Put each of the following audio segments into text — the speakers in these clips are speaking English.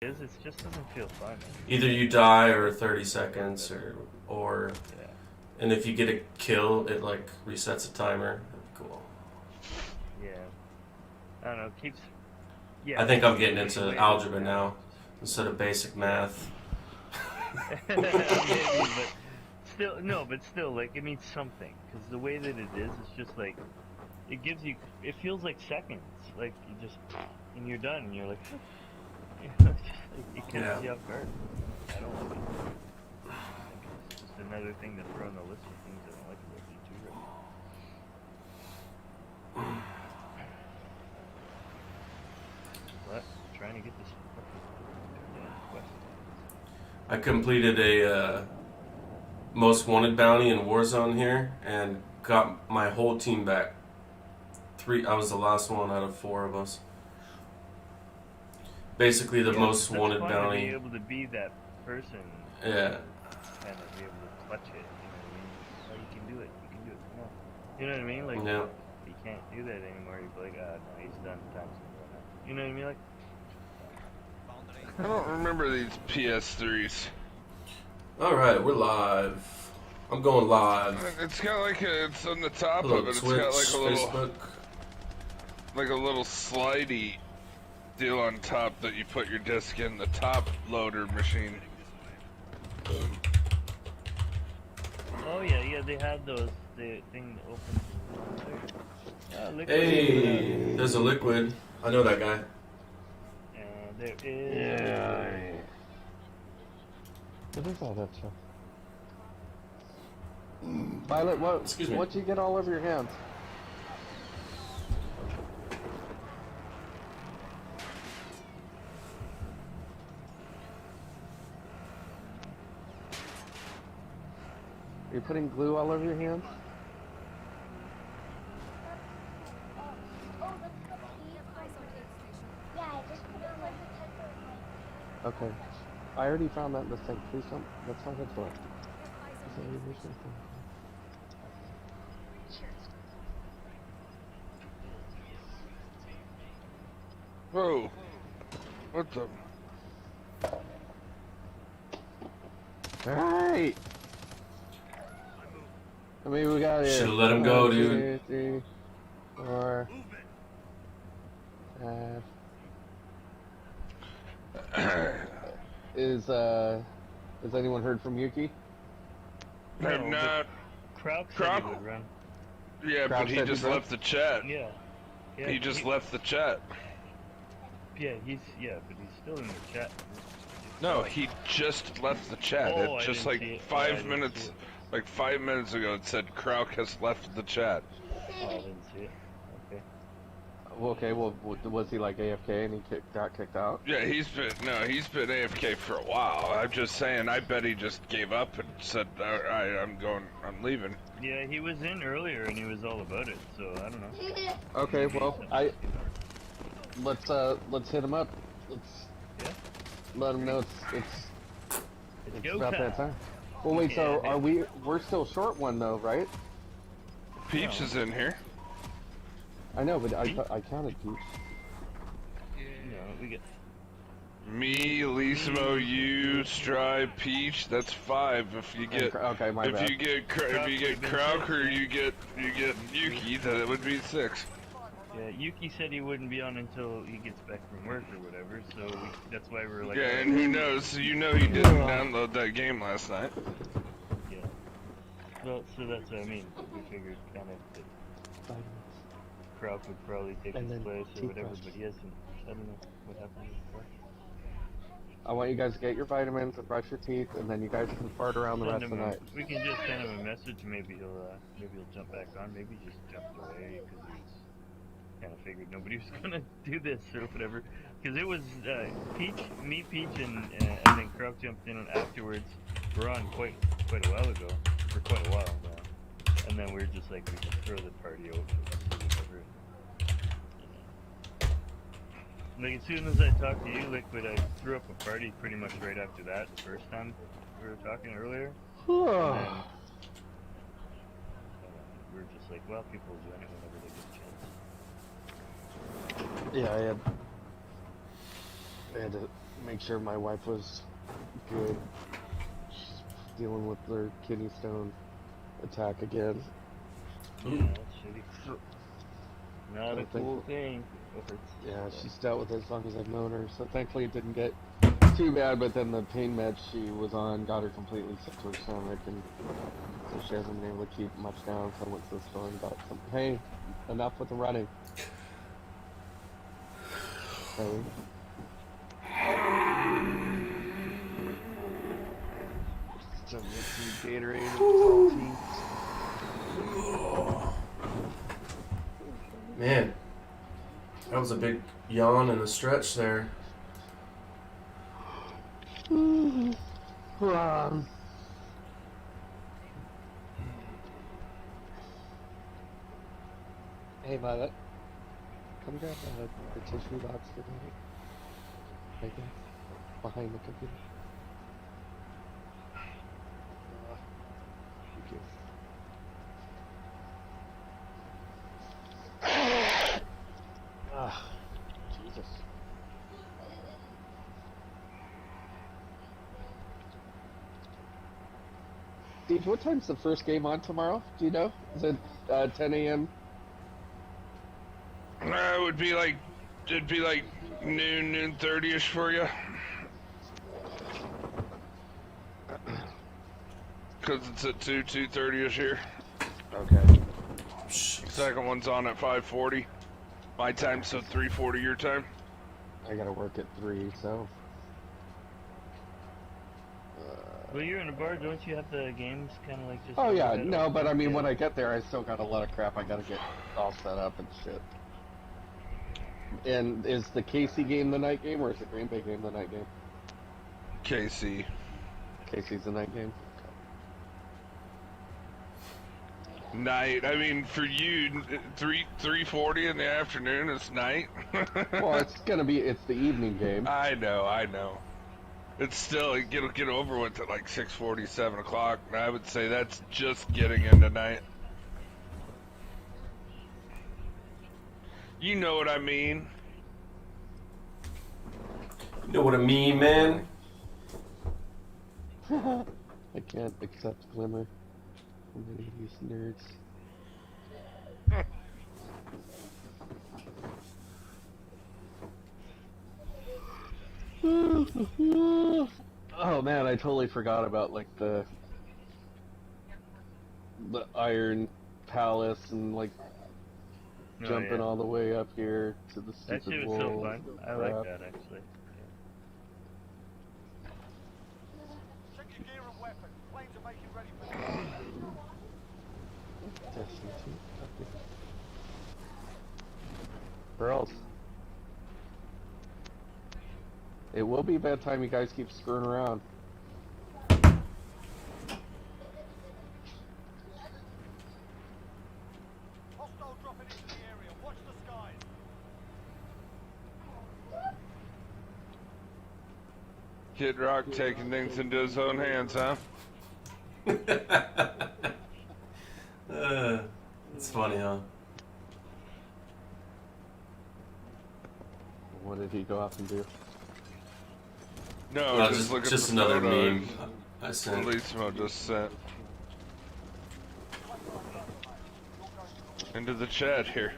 It just doesn't feel fun. Either you die or 30 seconds, or Yeah. and if you get a kill, it like resets a timer. Cool. Yeah. I don't know. Keeps. Yeah. I think I'm getting into algebra now instead of basic math. Maybe, but still, no, but still, like it means something because the way that it is, it's just like it gives you. It feels like seconds. Like you just and you're done, and you're like, it's just like, it catches you off guard. I don't like it. It's just another thing to throw on the list of things I don't like about D2 right now. What? I'm trying to get this fucking goddamn quest. I completed a most wanted bounty in Warzone here and got my whole team back. I was the last one out of 4 of us. Basically, the most wanted fun bounty. To be able to be that person. Yeah. Kind of be able to clutch it. You know what I mean? Oh, you can do it. You can do it. Come on. You know what I mean? Like, Yeah. you can't do that anymore. You'd be like, no, he's done. Time's gonna run out. You know what I mean? Like, I don't remember these PS3s. Alright, we're live. I'm going live. It's got like it's on the top Hello, of it. It's Twitch, got like a little, Facebook. like a little slidey deal on top that you put your disc in the top loader machine. oh yeah, they had those. The thing that opens. Hey, there's a liquid. I know that guy. And there is. Yeah. What is all that stuff? Violet, Excuse me. what'd you get all over your hands? Are you putting glue all over your hands? Okay. I already found that mistake. Please don't. That's not good for it. Whoa! What the? Alright! I mean, we got it. Should've let him go, dude. 2, 3, 4, 5. Has anyone heard from Yuki? No. Krauk said he would run. Yeah, Krauk but he said just he'd run? left the chat. Yeah. He just left the chat. Yeah, but he's still in the chat. No, he just left the chat. Oh, It I just didn't like see it. 5 minutes, like 5 minutes ago, it said Krauk has left the chat. Oh, I didn't see it. Okay. Okay, well, was he like AFK and he got kicked out? Yeah, he's been AFK for a while. I'm just saying, I bet he just gave up and said, alright, I'm leaving. Yeah, he was in earlier and he was all about it, so I don't know. Okay, well, let's hit him up. Yeah. Let him know it's go about time. that time. Well, wait, so we're still short one though, right? Peach is in here. I know, but I counted Peach. No, we get. Me, Lisimo, you, Strive, Peach. That's 5. If you get okay, my bad. if you get Krauk or you get Yuki, that would be 6. Yeah, Yuki said he wouldn't be on until he gets back from work or whatever, so that's why we're like. Yeah, and who knows? You know he didn't download that game last night. Yeah. Well, so that's what I mean. We figured kind of that Krauk would probably take his place or whatever, but he hasn't. I don't know what happened before. I want you guys to get your vitamins and brush your teeth, and then you guys can fart around the rest of the night. We can just send him a message. Maybe he'll jump back on. Maybe he just jumped away because he's kind of figured nobody was gonna do this or whatever. Because it was Peach, and then Krauk jumped in afterwards. We're on quite a while ago, for quite a while now. And then we were just like, we can throw the party over. Whatever. Like, as soon as I talked to you, Liquid, I threw up a party pretty much right after that, the first time we were talking earlier. And then, we were just like, well, people will join it whenever they get a chance. Yeah, I had to make sure my wife was good. She's dealing with their kidney stone attack again. Yeah, that's shitty. Not a So cool thing. If it's, Yeah, she's dealt with it as long as I've known her, so thankfully it didn't get too bad, but then the pain meds she was on got her completely sick to her stomach, and so she hasn't been able to keep much down, so I went to the store and got some, hey, enough with the running. Hey. Some Gatorade and saltines. Man, that was a big yawn and a stretch there. Hey, Violet. Come grab the tissue box for me. Right there. Behind the computer. Thank you. Ah, Jesus. Steve, what time's the first game on tomorrow? Do you know? Is it 10 a.m.? It'd be like noon 30ish for you. Cause it's at 2:30ish here. Okay. Second one's on at 5:40. My time, so 3:40 your time. I gotta work at 3, so. well, you're in a bar, don't you have the games kind of like just... Oh yeah, overhead no, or- but I mean, yeah. when I get there, I still got a lot of crap I gotta get all set up and shit. And is the Casey game the night game, or is the Green Bay game the night game? KC. Casey's the night game. Night. I mean, for you, 3:40 in the afternoon is night. Well, it's the evening game. I know. It's still, it'll get over with at like 6:40, 7 o'clock. And I would say that's just getting into night. You know what I mean? You know what I mean, man? I can't accept Glimmer from any of these nerds. Oh man, I totally forgot about like the Iron Palace and like Oh, jumping yeah. all the way up here to the That stupid shit was so wolves fun. and I like crap. that actually. Check your gear and weapons. Planes are making ready for Destiny 2. Copy. Girls. It will be a bad time you guys keep screwing around. hostile dropping into the area. Watch the skies. Kid Rock taking things into his own hands, huh? It's funny, huh? What did he go off and do? No, No, just look at just the another photos meme I sent. Leesmo just sent into the chat here.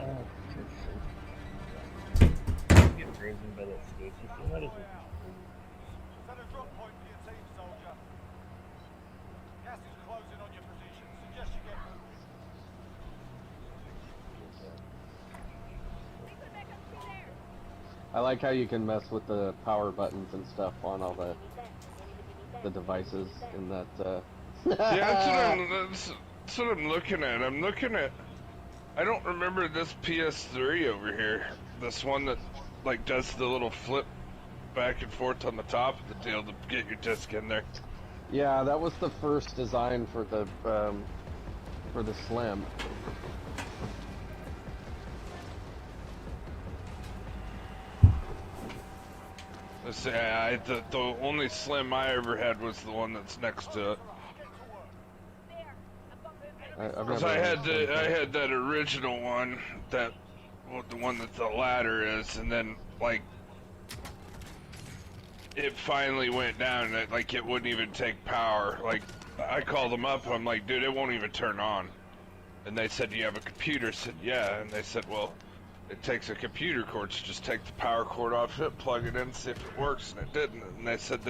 Oh, get frozen by that stage. What is it? Set a drop point for your team, soldier. Gas is closing on your position. Suggest you get moving. I like how you can mess with the power buttons and stuff on all the devices in that. Yeah, that's what I'm looking at. I'm looking at. I don't remember this PS3 over here. This one that like does the little flip back and forth on the top of the deal to get your disc in there. Yeah, that was the first design for the Slim. Let's say the only Slim I ever had was the one that's next to it. I've 'Cause never I had understood I that. had that original one, that the one that the ladder is, and then like it finally went down. That like it wouldn't even take power. Like I called them up. I'm like, dude, it won't even turn on. And they said, "Do you have a computer?" I said, "Yeah." And they said, "Well, it takes a computer cord. So just take the power cord off it, plug it in, see if it works." And it didn't. And they said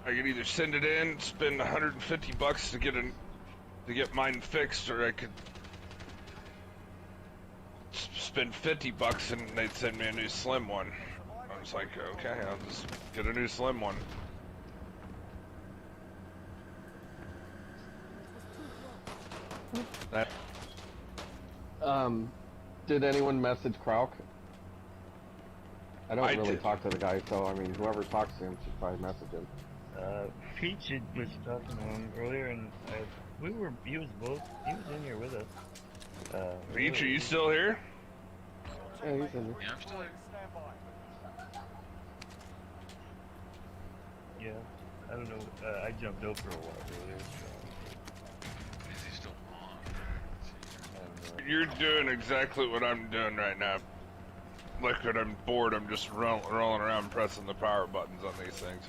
I could either send it in, spend $150 to get mine fixed, or I could spend $50 and they'd send me a new slim one. I was like, okay, I'll just get a new slim one. Did anyone message Krauk? I don't I really did. talk to the guy, so I mean, whoever talks to him should probably message him. Peach was talking to him earlier, and he was in here with us. Beach, are you still here? Yeah, he's in there. Yeah, I'm still here. Stand by. Yeah, I don't know, I jumped out for a while earlier, so Is he still on? I don't know. You're doing exactly what I'm doing right now. Like when I'm bored, I'm just rolling around pressing the power buttons on these things.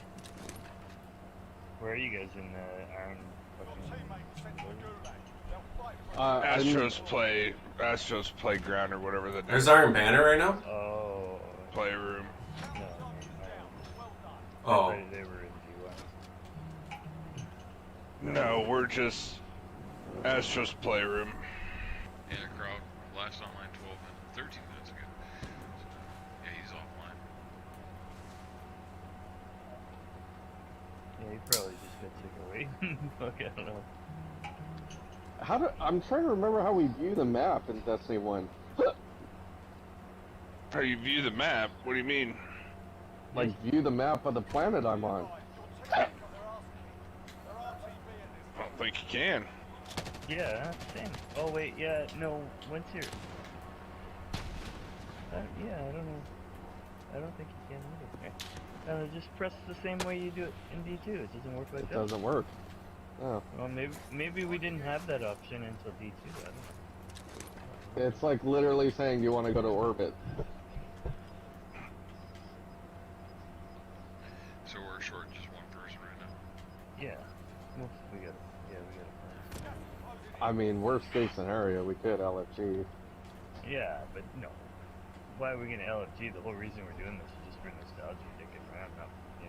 Where are you guys in Iron? Your teammates sent to the gulag. They'll fight for Astros playground or whatever the There's Iron Banner right now? Oh, playroom. no, Oh. I thought they were in G1. No, we're just Astros playroom. Yeah, crowd. Last online 12 minutes, 13 minutes ago. So, yeah, he's offline. Yeah, he probably just got sick of waiting. Fuck, I don't know. I'm trying to remember how we view the map in Destiny 1. How you view the map? What do you mean? Like, view the map of the planet I'm on. I don't think you can. Yeah, same. Oh wait, yeah, no. Once you're, yeah, I don't know. I don't think you can either. Just press the same way you do it in D2. It doesn't work like It that. doesn't work. Oh. Well, maybe we didn't have that option until D2. I don't know. It's like literally saying you want to go to orbit. So we're short just one person right now. Yeah. Well, we got. I mean, worst case scenario, we could LFG. Yeah, but no. Why are we gonna LFG? The whole reason we're doing this is just for nostalgia, dicking around, not, you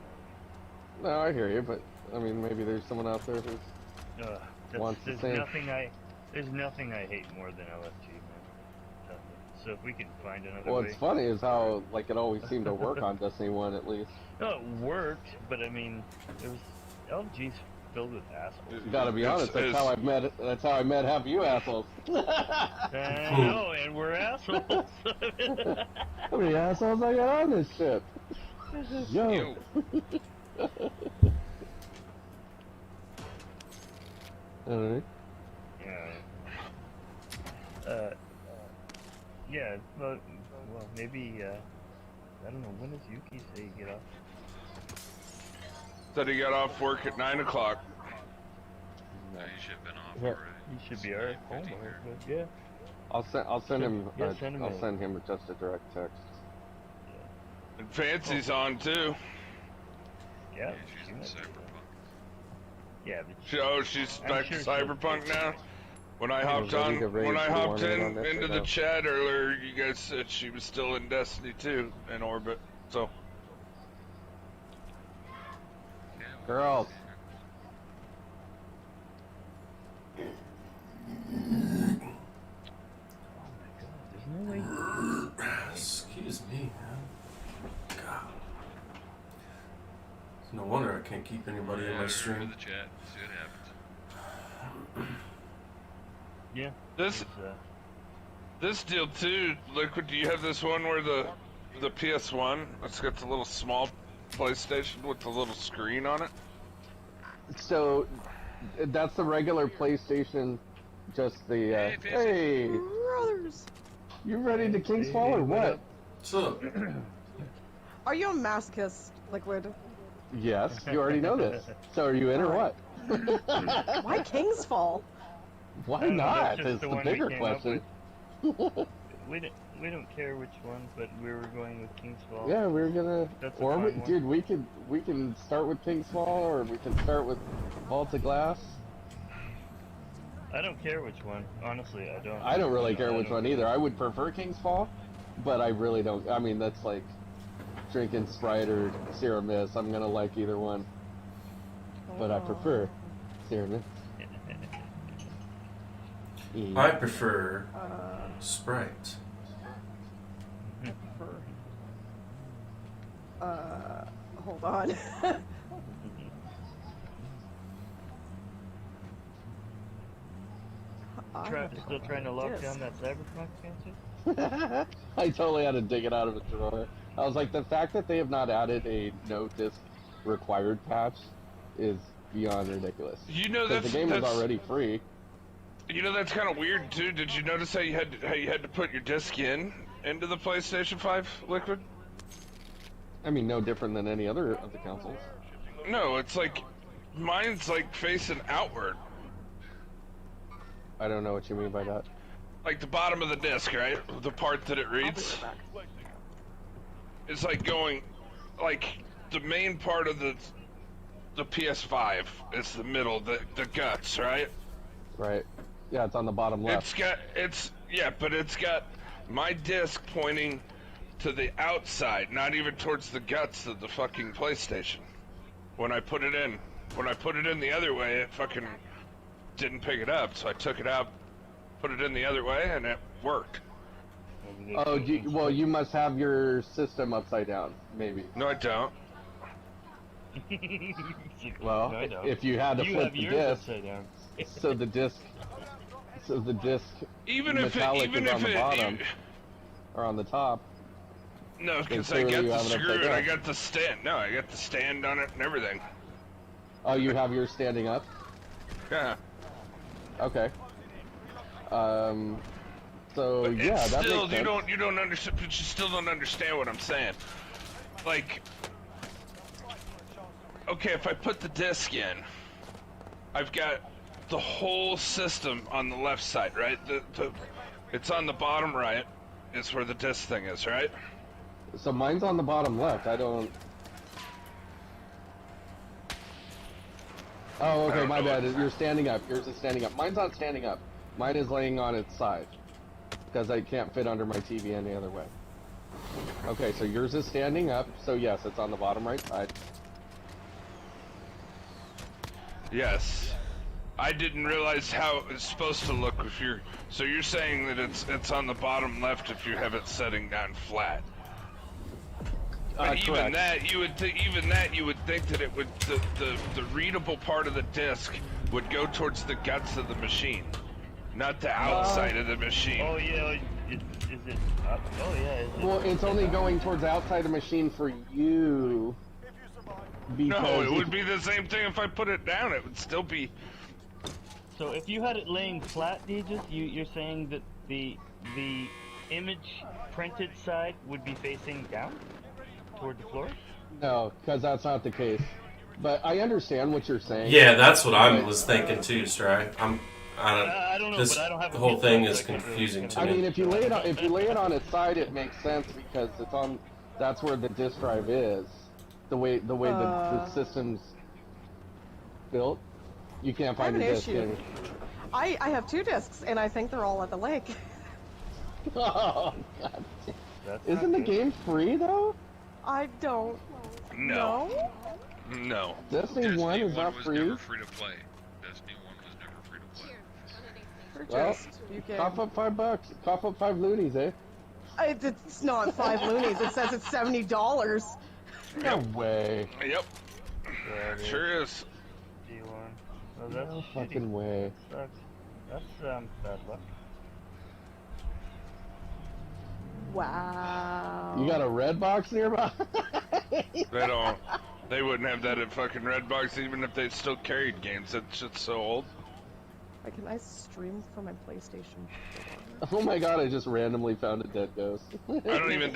know. No, I hear you, but I mean, maybe there's someone out there who's wants the There's same. there's nothing I hate more than LFG, man. So if we can find another way. What's funny is how like it always seemed to work on Destiny 1 at least. No, it worked, but I mean, it was LFG's filled with assholes. You gotta be honest, that's how I met half you assholes. No, and we're assholes. How many assholes I got on this ship? Yo. Alright. Yeah. Yeah, but well, maybe I don't know. When does Yuki say you get off? Said he got off work at 9 o'clock. No, he should have been off Yeah. already. He should be It's alright. 9:50 Home, here. but yeah. I'll send him. Yeah, send him I'll a- send him just a direct text. And Fancy's on too. Yeah. Yeah, she's she in might be Cyberpunk. there. Yeah, but She's I'm back sure to she'll Cyberpunk fix it. now. When I I hopped was ready on, to raise when I the hopped warning in on this into right the now. chat earlier, you guys said she was still in Destiny 2 in orbit. So Yeah, well, Girls. oh my god, there's no way. Excuse me, man. God. It's no wonder I can't keep anybody in yeah, my read stream. the chat. See what happens. Yeah. this there's, this deal too, Liquid. Do you have this one where the PS1? It's got the little small PlayStation with the little screen on it. So that's the regular PlayStation. Just the Hey, Fancy. hey, Brothers. you ready to King's Fall or Hey, what what? up? What's up? Are you a masochist, Liquid? Yes, you already know this. So are you in or what? Why King's Fall? Why I don't know, not? that's just Is the the one we bigger came up question. We don't care which one, but we were going with King's Fall. Yeah, we're gonna. That's a Or fun we, one. dude, we can start with King's Fall, or we can start with Vault of Glass. I don't care which one. Honestly, I don't. I don't really care I which don't one care. either. I would prefer King's Fall, but I really don't. I mean, that's like drinking Sprite or Sierra Mist. I'm gonna like either one, but I prefer Sierra Mist. I prefer Uh, Sprite. Hold on. Still trying to lock Disc. down that Cyberpunk expansion? I totally had to dig it out of a drawer. I was like, the fact that they have not added a no disc required patch is beyond ridiculous. You know Because that's the game was that's already free. you know that's kind of weird too. Did you notice how you had to put your disc into the PlayStation 5 Liquid? I mean, no different than any other of the consoles. No, it's like mine's like facing outward, I don't know what you mean by that. like the bottom of the disc, right? The part that it reads. It's like going, like the main part of the PS5 is the middle, the guts, right? Right. Yeah, it's on the bottom left. But it's got my disc pointing to the outside, not even towards the guts of the fucking PlayStation. When I put it in the other way, it fucking didn't pick it up, so I took it out, put it in the other way, and it worked. Oh, well, you must have your system upside down, maybe. No, I don't. Well, No, I don't. if you had to You flip have the yours disc, upside down. so the disc Even if metallic it, even is on if the it, bottom or on the top. no, because I clearly got you the have it upside screw and I down. got the stand. No, I got the stand on it and everything. Oh, you have yours standing up? Yeah. Okay. So But yeah, it's that still, makes sense. you don't understand, but you still don't understand what I'm saying. Like, okay, if I put the disc in, I've got the whole system on the left side, right? It's on the bottom right, is where the disc thing is, right? So mine's on the bottom left. I don't. Oh, I okay, don't my know bad. what- You're standing up. Yours is standing up. Mine's not standing up. Mine is laying on its side because I can't fit under my TV any other way. Okay, so yours is standing up. So yes, it's on the bottom right side. Yes. I didn't realize how it's supposed to look if you're. So you're saying that it's on the bottom left if you have it setting down flat. But even Correct. that, you would think that it would the readable part of the disc would go towards the guts of the machine, not the outside of the machine. Oh yeah, is it up? Oh yeah. Is it, Well, it's only going towards the outside of the machine for you. Because No, it would be the same thing if I put it down. It would still be. So if you had it laying flat, Aegis, you're saying that the image printed side would be facing down toward the floor? No, because that's not the case. But I understand what you're saying. Yeah, that's what I was thinking too, Stry. I don't know, This, but I don't have the a whole PS5, thing so is I can't really confusing to I me. mean, if you lay it on its side, it makes sense because it's on. That's where the disk drive is. The way the system's built, you can't I have find an a disk issue. in. I have 2 discs, and I think they're all at the lake. Oh, God. That's Isn't not the good. game free though? I don't No. know. No. Destiny 1 is not was free. never free to play. Destiny 1 was never free to play. For Well, just, you can. Cough up $5. Cough up 5 loonies, eh? It's not 5 loonies. It says it's $70. No way. Yep. Yeah, it is. Sure is. D1. Oh, that's No shitty. fucking way. Sucks. That's bad luck. Wow. You got a red box nearby? They don't. They wouldn't have that at fucking Redbox even if they still carried games. That shit's so old. Wait, can I stream from my PlayStation 4? Oh my god! I just randomly found a dead ghost. I don't even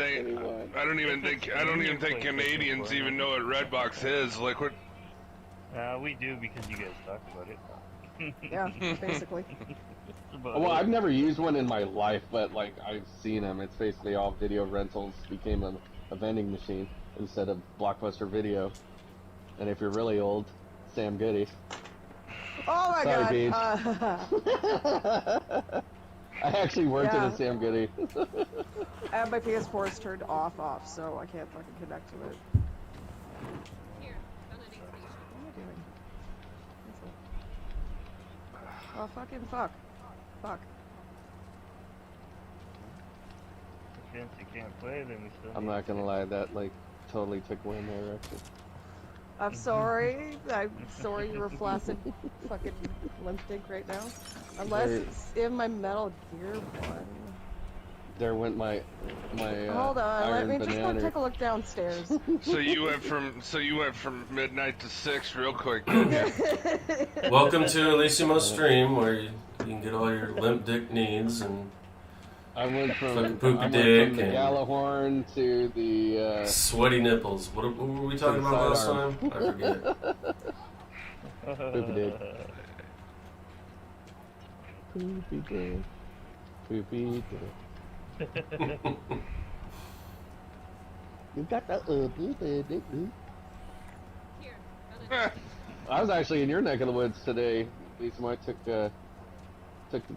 think Canadians even know what Redbox is. Like what? We do because you guys talked about it. Yeah, basically. That's about Well, it. I've never used one in my life, but like I've seen them. It's basically all video rentals became a vending machine instead of Blockbuster Video. And if you're really old, Sam Goody. Oh my Sorry, god. I actually worked at Yeah. a Sam Goody. I have my PS4 is turned off, so I can't fucking connect to it. Here, found an aid station. What am I doing? Oh, fucking fuck. Fuck. Since you can't play, then we still. I'm need not to gonna lie, that like totally took away my erection. I'm sorry. I'm sorry you were flaccid fucking limp dick right now. Unless There- it's in my Metal Gear one. There went my Hold on, let iron me just go banana. take a look downstairs. So you went from midnight to 6 real quick, didn't you? Welcome to Elysimo Stream, where you can get all your limp dick needs and I went from Fucking poopy I went dick from the and- Gallahorn to the sweaty nipples. What were we talking about last time? I forget. poopy dick. Poopy dick. Poopy dick. You got that poopy dick. Here, found an Eh, I was actually in your neck of the woods today. Lisa, I took the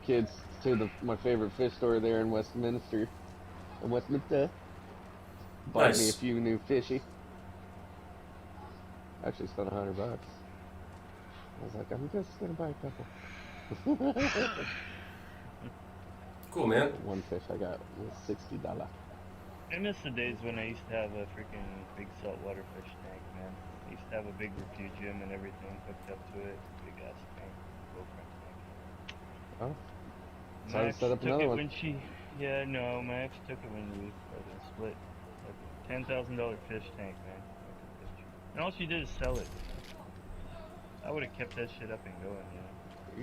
kids to my favorite fish store there in Westminster. Bought me a Nice. few new fishy. Actually spent $100. I was like, I'm just gonna buy a couple. Cool, man. One fish I got was $60. I miss the days when I used to have a freaking big saltwater fish tank, man. I used to have a big refugium and everything hooked up to it. Big ass tank. GoPro tank. Oh, My time to ex set up took another it one. when she. Yeah, no, my ex took it when we split. Like $10,000 fish tank, man. And all she did is sell it. I would have kept that shit up and going, you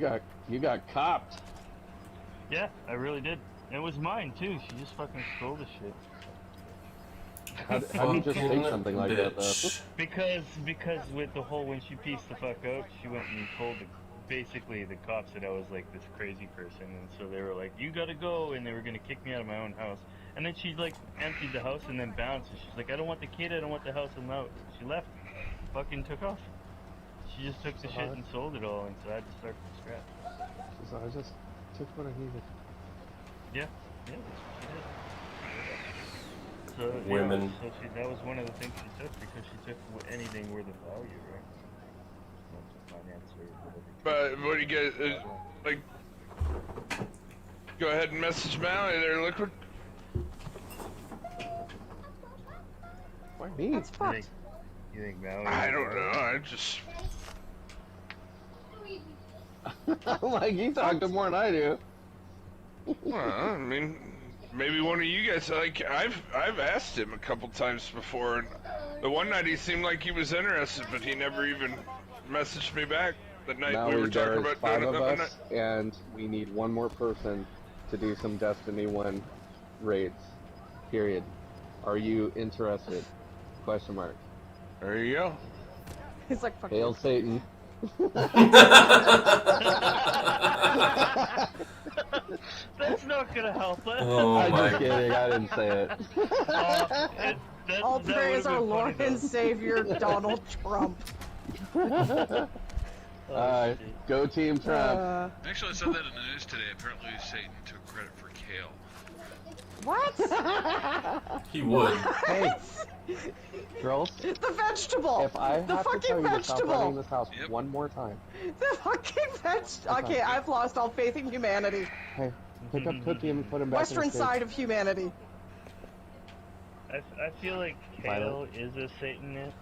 know. You got copped. Yeah, I really did. It was mine too. She just fucking stole the shit. How do you just Fucking take something like that though? bitch. Because with the whole when she pieced the fuck out, she went and told basically the cops that I was like this crazy person, and so they were like, "You gotta go," and they were gonna kick me out of my own house. And then she like emptied the house and then bounced. And she's like, "I don't want the kid. I don't want the house." And out. She left. Fucking took off. She just took the shit and sold it all, and so I had to start from scratch. So I just took what I needed. Yeah, that's what she did. So, yeah, Women. so that was one of the things she took because she took anything worth of value, right? Not just finance or whatever. but what do you guys like? Go ahead and message Mally there, Liquid. Why me? That's fucked. You think Maui? I don't know. I just I'm like, you talk to more than I do. well, I mean, maybe one of you guys. Like I've asked him a couple times before, and the one night he seemed like he was interested, but he never even messaged me back. The night we were Maui, there talking is about 5 doing it of the other us, night. and we need one more person to do some Destiny 1 raids. Period. Are you interested? Question mark. There you go. He's like, fuck Hail you. Satan. That's not gonna help us. Oh I'm my just kidding. I didn't say it. All praise our Lord and Savior, Donald Trump. Go Team Trump. Actually, I saw that in the news today. Apparently, Satan took credit for kale. What? He would. Hey, girls, The vegetable. if I the have to tell fucking you to stop running vegetable. this house Yep. one more time, The fucking vegetable. Okay, I've lost all faith in humanity. hey, pick up Cookie and put him back Western in his side of humanity. I feel like Violet. kale is a Satanist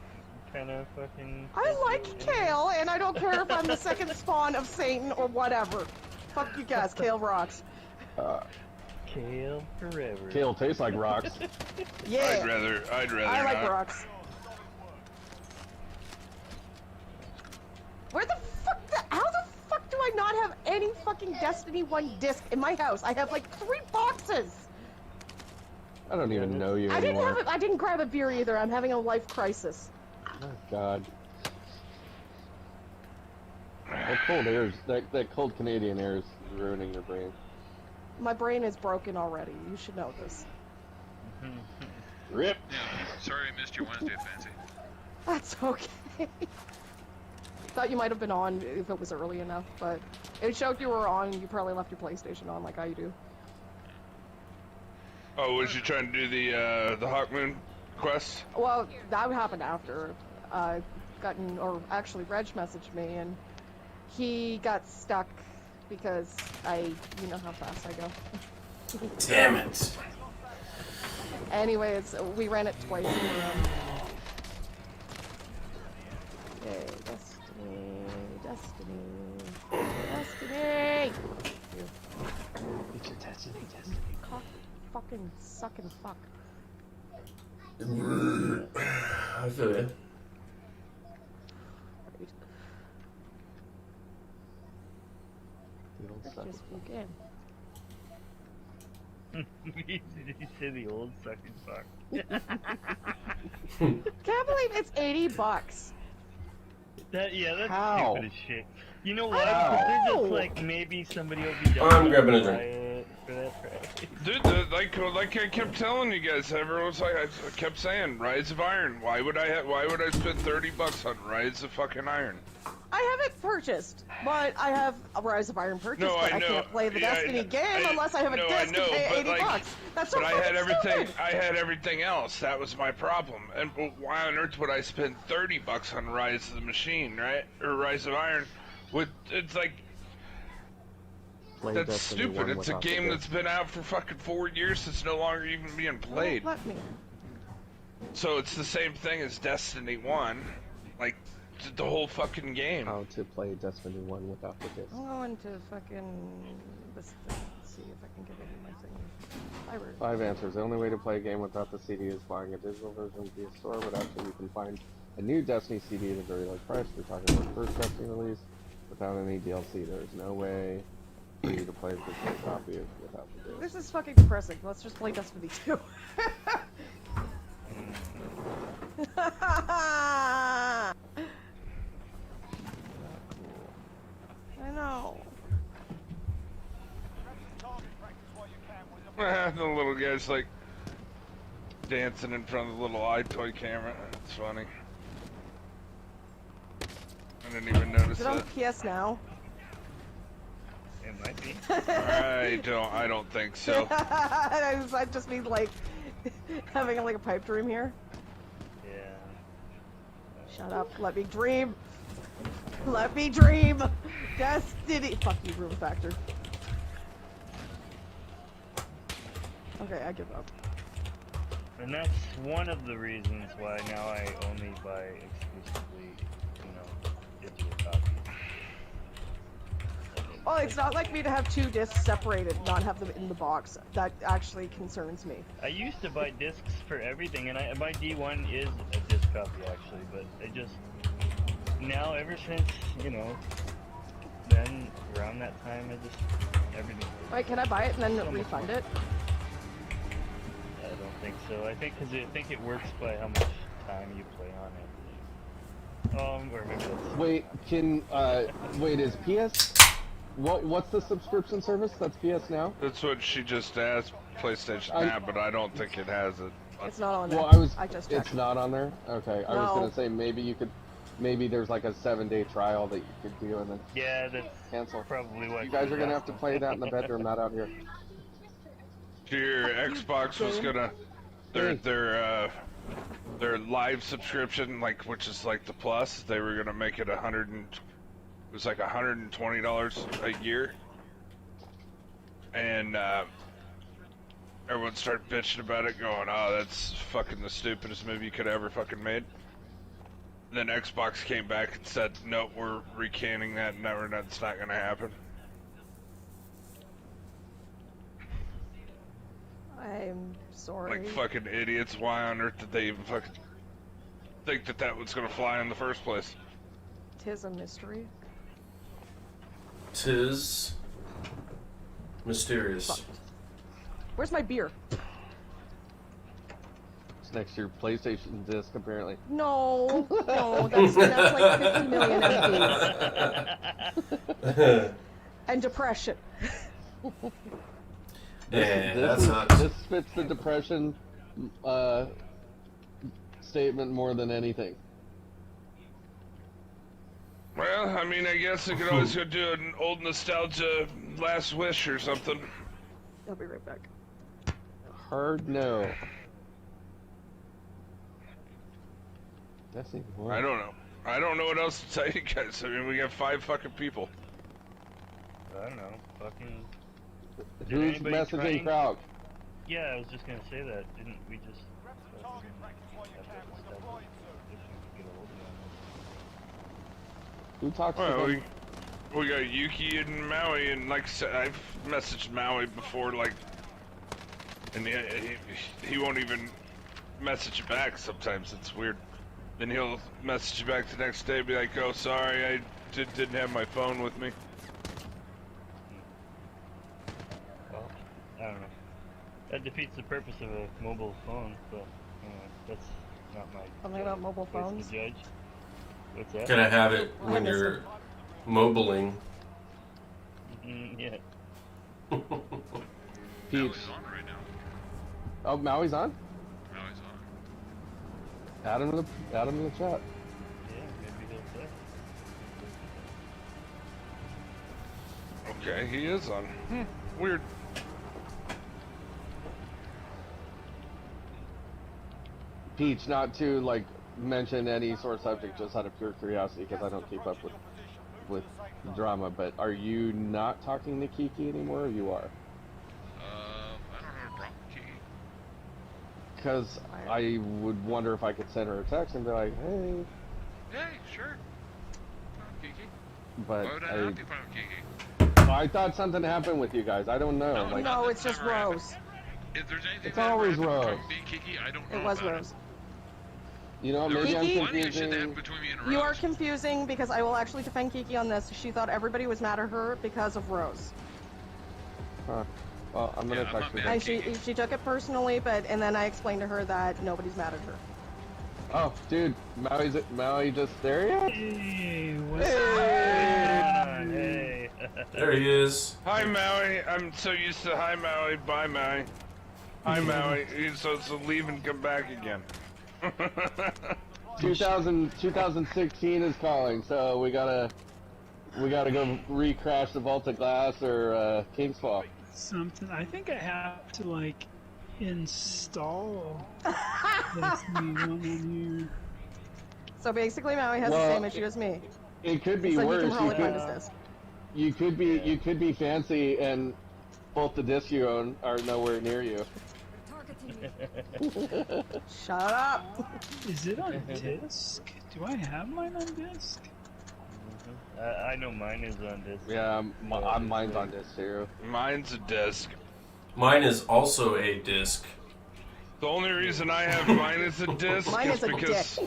kind of fucking. I like kale, and I don't care if I'm the second spawn of Satan or whatever. Fuck you guys, kale rocks. Kale forever. Kale tastes like rocks. Yeah, I'd rather I like not. rocks. Where the fuck? How the fuck do I not have any fucking Destiny 1 disc in my house? I have like 3 boxes. I don't even know you I didn't anymore. have it. I didn't grab a beer either. I'm having a life crisis. Oh God. That cold air, that cold Canadian air is ruining your brain. My brain is broken already. You should know this. Rip. Yeah, sorry I missed your Wednesday, Fancy. That's okay. Thought you might have been on if it was early enough, but it showed you were on. You probably left your PlayStation on like I do. Oh, was you trying to do the Hawk Moon quest? Well, that happened after. Actually, Reg messaged me and he got stuck because you know how fast I go. Damn it. Anyways, we ran it twice in a row. Okay, Destiny! It's your Destiny. Cock, fucking sucking fuck. I feel it. Let's just begin. Did you say the old sucking fuck? Can't believe it's $80. That's How? stupid as shit. You know what? How? 'Cause they're just like, maybe somebody will be down I'm to grabbing a buy drink. it for that price. Dude, like I kept telling you guys, everyone's like, I kept saying, Rise of Iron. Why would I spend $30 on Rise of fucking Iron? I haven't purchased, but I have a Rise of Iron purchase, No, but I I know. can't play the Yeah, Destiny game unless I have a no, disc I know, and pay but, $80. like, That's so But I fucking had everything. stupid. I had everything else. That was my problem. And why on earth would I spend $30 on Rise of the Machine, right? Or Rise of Iron? It's like Play that's Destiny stupid. 1 It's a without the game disc. that's been out for fucking 4 years. It's no longer even being played. Let me. So it's the same thing as Destiny 1. Like the whole fucking game. How to play Destiny 1 without the disc. I'm going to fucking this thing. See if I can get into my thing. Library. 5 answers. The only way to play a game via the CD is buying a digital version via store, but actually you can find a new Destiny CD at a very low price. We're talking about the first Destiny release without any DLC. There's no way for you to play the digital copy without the disc. This is fucking depressing. Let's just play Destiny 2. I know. Target practice while you can with them. The little guy's like dancing in front of the little iToy camera. It's funny. I didn't even notice Is it on that. PS Now? It might be. I don't think so. I just mean like having like a pipe dream here. Yeah. Shut up. Let me dream. Let me dream. Destiny. Fuck you, Room Factor. Okay, I give up. And that's one of the reasons why now I only buy exclusively, digital copies. Well, it's not like me to have 2 discs separated and not have them in the box. That actually concerns me. I used to buy discs for everything, and my D1 is a disc copy actually, but I just now ever since then around that time everything. Wait, can I buy it and then refund it? I don't think so. I think it works by how much time you play on it. Or maybe that's Wait, is PS... What's the subscription service? That's PS Now? That's what she just asked PlayStation Now, but I don't think it has it. It's not on there. Well, I just checked. It's not on there? Okay, I was No. gonna say maybe there's like a 7-day trial that you could do and then Yeah, that's cancel. probably what You guys are gonna have that's to play that in the bedroom, not out here. Your Xbox was gonna their live subscription, which is like the plus, they were gonna make it it was like $120 a year, and everyone started bitching about it, going, "Oh, that's fucking the stupidest move you could ever fucking made." Then Xbox came back and said, "No, we're recanting that. Never, that's not gonna happen." I'm sorry. Like fucking idiots. Why on earth did they even fucking think that was gonna fly in the first place? Tis a mystery. 'Tis mysterious. Where's my beer? It's next to your PlayStation disc, apparently. No, no, that's like 50 million MPs. And depression. Yeah, that This sucks. this fits the depression statement more than anything. Well, I mean, I guess I could always go do an old nostalgia last wish or something. I'll be right back. Hard no. Destiny, what? I don't know. I don't know what else to tell you guys. I mean, we got 5 fucking people. I don't know. Fucking. Did Who's anybody messaging try and- Krauk? Yeah, I was just gonna say that. Didn't we just? Grab some target practice while you have can. that We're stuff deploying if soon. you could get a hold of them. Who talks Well, to them? we got Yuki and Maui, and like I said, I've messaged Maui before, like, and he won't even message you back. Sometimes it's weird. Then he'll message you back the next day, be like, "Oh, sorry, I didn't have my phone with me." Well, I don't know. That defeats the purpose of a mobile phone, but that's not my. Something about mobile place phones? to judge. What's that? Gotta have it I when miss you're mobiling. Yeah. Peach. Maui's on right now. Oh, Maui's on? Maui's on. Add him to the chat. Yeah, maybe he'll say. Okay, he is on. Weird. Peach, not to like mention any sort of subject, just out of pure curiosity, because I don't keep up with drama. But are you not talking to Kiki anymore, or you are? I don't have a problem with Kiki. Because I would wonder if I could send her a text and be like, "Hey," Hey, sure. Kiki. but Why would I not be fine with Kiki? I thought something happened with you guys. I don't know. No, Like, No, it's just Never happened. Rose. If there's anything It's that ever always happened Rose. between me and Kiki, I don't know It was about Rose. you know, There was maybe I'm Kiki? plenty of shit that happened confusing. between me and Rose. You are confusing because I will actually defend Kiki on this. She thought everybody was mad at her because of Rose. Huh. Well, I'm gonna Yeah, I'm text not her. And she took it personally, and then I explained to her that nobody's mad at her. Oh, dude, Maui just there yet? Hey, what's Hey. There he is. Hi, Maui. I'm so used to hi, Maui. Bye, Maui. Hi, Maui. So leave and come back again. 2016 is calling, so we gotta go recrash the Vault of Glass or King's Fall. something? I think I have to like install this new one on here. So basically, Maui has the Well, same issue as me. It could be So he worse. can You probably find could, his disc. you could be fancy and both the discs you own are nowhere near you. Shut up. Is it on disc? Do I have mine on disc? I know mine is on this. Yeah, mine's on disc too. Mine's a disc. Mine is also a disc. The only reason I have mine as a disc Mine is is a because.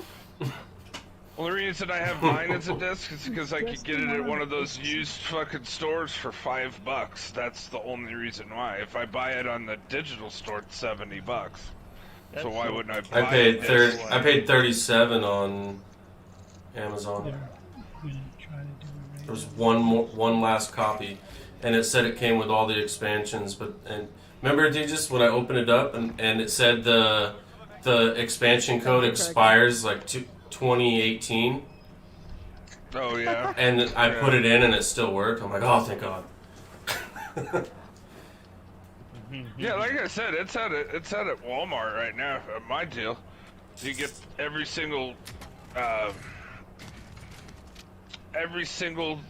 Only reason I have mine as a disc is because I could get it at one of those used fucking stores for $5. That's the only reason why. If I buy it on the digital store, it's $70. So why wouldn't I buy I paid it? I paid 37 on Amazon. There. I'm gonna try to do it right There was now. one last copy, and it said it came with all the expansions. And remember, Digis, when I opened it up and it said the expansion code expires like 2018, Oh yeah. and I put it in and it still worked. I'm like, oh, thank God. Yeah, like I said, it's at Walmart right now. My deal, you get every single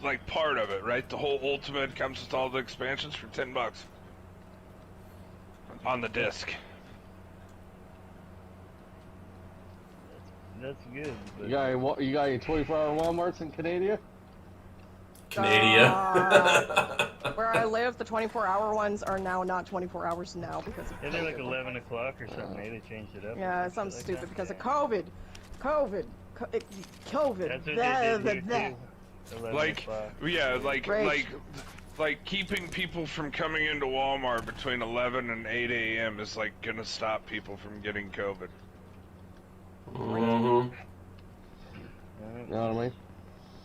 like part of it, right? The whole Ultimate comes with all the expansions for $10 on the disc. That's good. But You got any 24-hour Walmarts in Canada? Canada. Where I live, the 24-hour ones are now not 24 hours now because of yeah, they're like COVID. 11 o'clock or something. They changed it up. Yeah, or something shit stupid like because that. of COVID. COVID. That's what they did here, too. 11 Like, o'clock. yeah, Right. like keeping people from coming into Walmart between 11 and 8 a.m. is like gonna stop people from getting COVID. Mm-hmm. You know what I mean?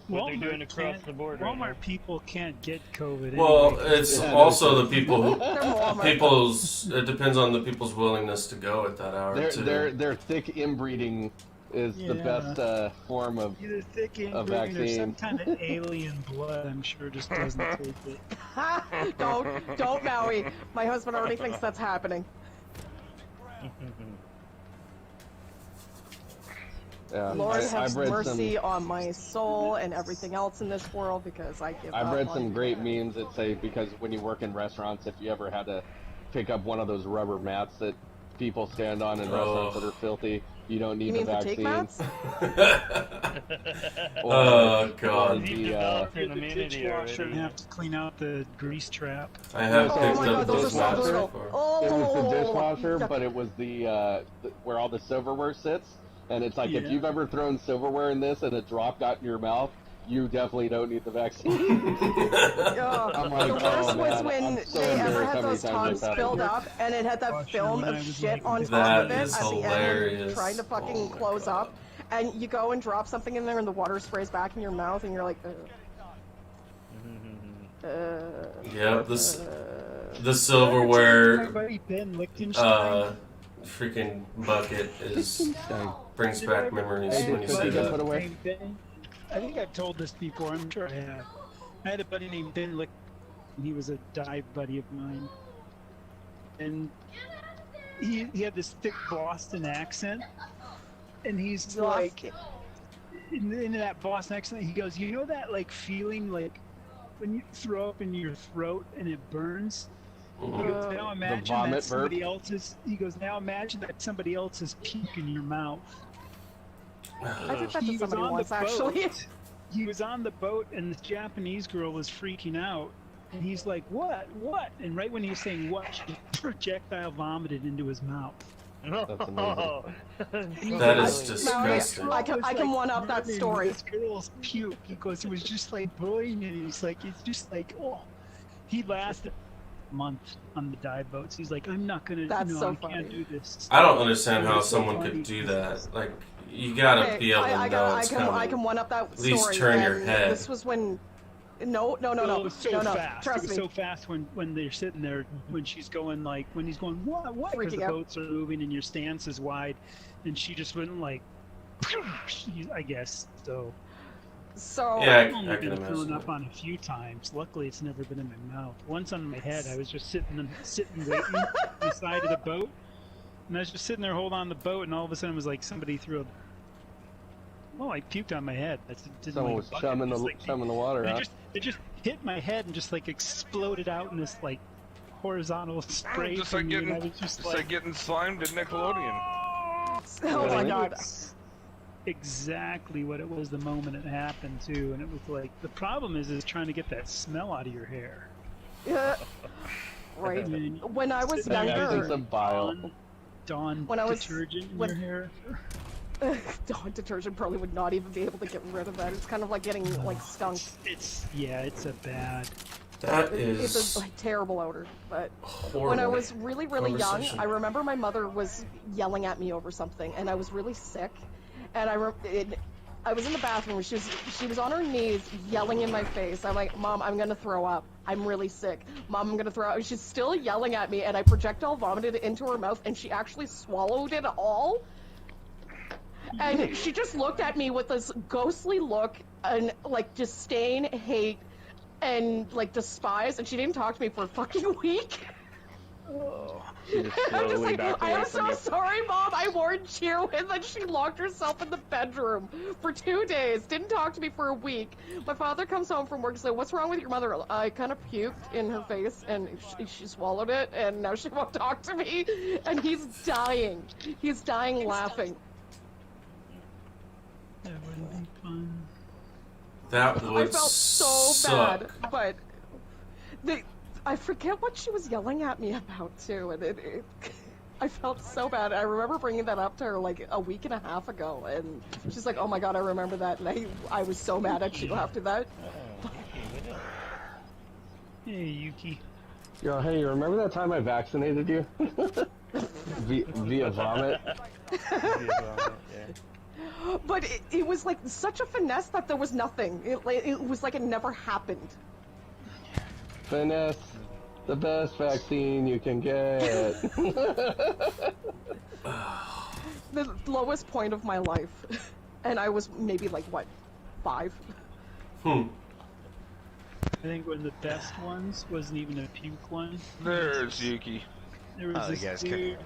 What they're doing across the board right Walmart people can't get COVID. Well, anyway. it's also the people who They're Walmart. people's. It depends on the people's willingness to go at that hour too. Their thick inbreeding is the best form of Either thick a inbreeding or some vaccine. kind of alien blood. I'm sure just doesn't take it. Don't, Maui. My husband already thinks that's happening. Yeah, Lord have I've read mercy on my soul and everything else in this world because I give up I've read on some great that. memes that say because when you work in restaurants, if you ever had to pick up one of those rubber mats that people stand on in restaurants that are filthy, you don't need You the mean vaccine. fatigue mats? Oh God! We've The, developed You're an the immunity dishwasher already. and have to clean out the grease trap. I have Oh picked my up God, those are those so mats brutal. before. Oh, It was the dishwasher, but it was the where all the silverware sits. And it's like, if Yeah. you've ever thrown silverware in this and a drop got in your mouth, you definitely don't need the vaccine. Yeah. I'm like, The worst oh, was man, when I'm so they ever embarrassed had how many those times tubs that's filled happened. up and it had that Gosh, film when I of was shit like on this- top of That it is at the end when you're hilarious. trying to fucking Oh my close God. up. And you go and drop something in there and the water sprays back in your mouth and you're like, Yep, the My silverware buddy Ben Lichtenstein. freaking bucket brings back memories I when you Cookie say to that. put away. named Ben. I think I've told this before. I'm sure I have. I had a buddy named Ben Lick. He was a dive buddy of mine, and he had this thick Boston accent, and he's like, in that Boston accent, he goes, "You know that like feeling like when you throw up in your throat and it burns." He goes, now imagine vomit that burp? somebody else's. He goes, now imagine that somebody else's puke in your mouth. I did that He to was somebody on once the actually. boat. He was on the boat, and this Japanese girl was freaking out. And he's like, "What? What?" And right when he was saying "what," she projectile vomited into his mouth. That's amazing. That is Maui, disgusting. I can one up that "Murdering story. This girl's puke. He goes, it was just like boiling, and he's like, it's just like, oh. He lasted a month on the dive boats. He's like, I'm not gonna. That's no, so I can't funny. do this. I don't understand how It's so someone funny. could do that. Like, you gotta Okay, be able to know it's coming. I can one up that At least story. turn your and head. This was when. No. It was so no, fast. Trust it was me. so fast when they're sitting there, when she's going like, when he's going, what? Because Freaking the out. boats are moving and your stance is wide, and she just went like, I guess so. So Yeah, I've only I can been thrown imagine. up on a few times. Luckily, it's never been in my mouth. Once on my head, I was just sitting waiting on the side of the boat, and I was just sitting there holding on the boat, and all of a sudden it was like somebody threw a. Well, I puked on my head. That's didn't Someone like was a bucket, chumming just the like, chumming the water, huh? it just hit my head and just like exploded out in this like horizontal spray. Just from like me, and getting, I was just it's like getting slimed at Nickelodeon. oh my god. It's exactly what it was the moment it happened too, and it was like the problem is trying to get that smell out of your hair. Yeah. Right. I mean, When I was sit there Absence younger, of bile. Dawn When I was- detergent in when- your hair. Dawn detergent probably would not even be able to get rid of that. It's kind of like getting like skunk. It's a bad. That It's is a like, terrible odor. But horrible. when I was really young, Conversation. I remember my mother was yelling at me over something, and I was really sick. And I was in the bathroom. She was on her knees yelling in my face. I'm like, Mom, I'm gonna throw up. I'm really sick. Mom, I'm gonna throw up. She's still yelling at me, and I projectile vomited it into her mouth, and she actually swallowed it all. And she just looked at me with this ghostly look and like disdain, hate, and like despise, and she didn't talk to me for a fucking week. She just I'm just slowly like, backed I away am from so you. sorry, Mom. I warned you. And then she locked herself in the bedroom for 2 days. Didn't talk to me for a week. My father comes home from work and says, "What's wrong with your mother?" I kind of puked in her face, and she swallowed it, and now she won't talk to me. And he's dying. He's dying laughing. That wouldn't be fun. That I would felt so suck. bad, but I forget what she was yelling at me about too, and I felt so bad. I remember bringing that up to her like a week and a half ago, and she's like, "Oh my god, I remember that." And I was so mad at you after that. Hey, Yuki. Yo, hey, you remember that time I vaccinated you? via vomit? But it was like such a finesse that there was nothing. It was like it never happened. Finesse, the best vaccine you can get. The lowest point of my life. And I was maybe like, what, 5? I think one of the best ones wasn't even a puke one. There's Yuki. There was this dude.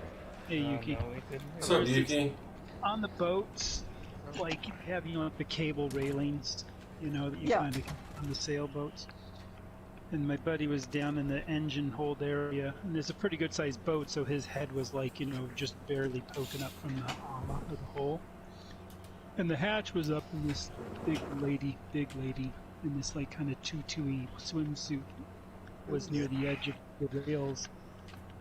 Hey, Yuki. What's up, Yuki? On the boats, like you have, the cable railings, that you Yeah. find on the sailboats. And my buddy was down in the engine hold area, and there's a pretty good sized boat, so his head was like, just barely poking up from the of the hole. And the hatch was up, and this big lady, in this like kind of tutu-y swimsuit was near the edge of the rails,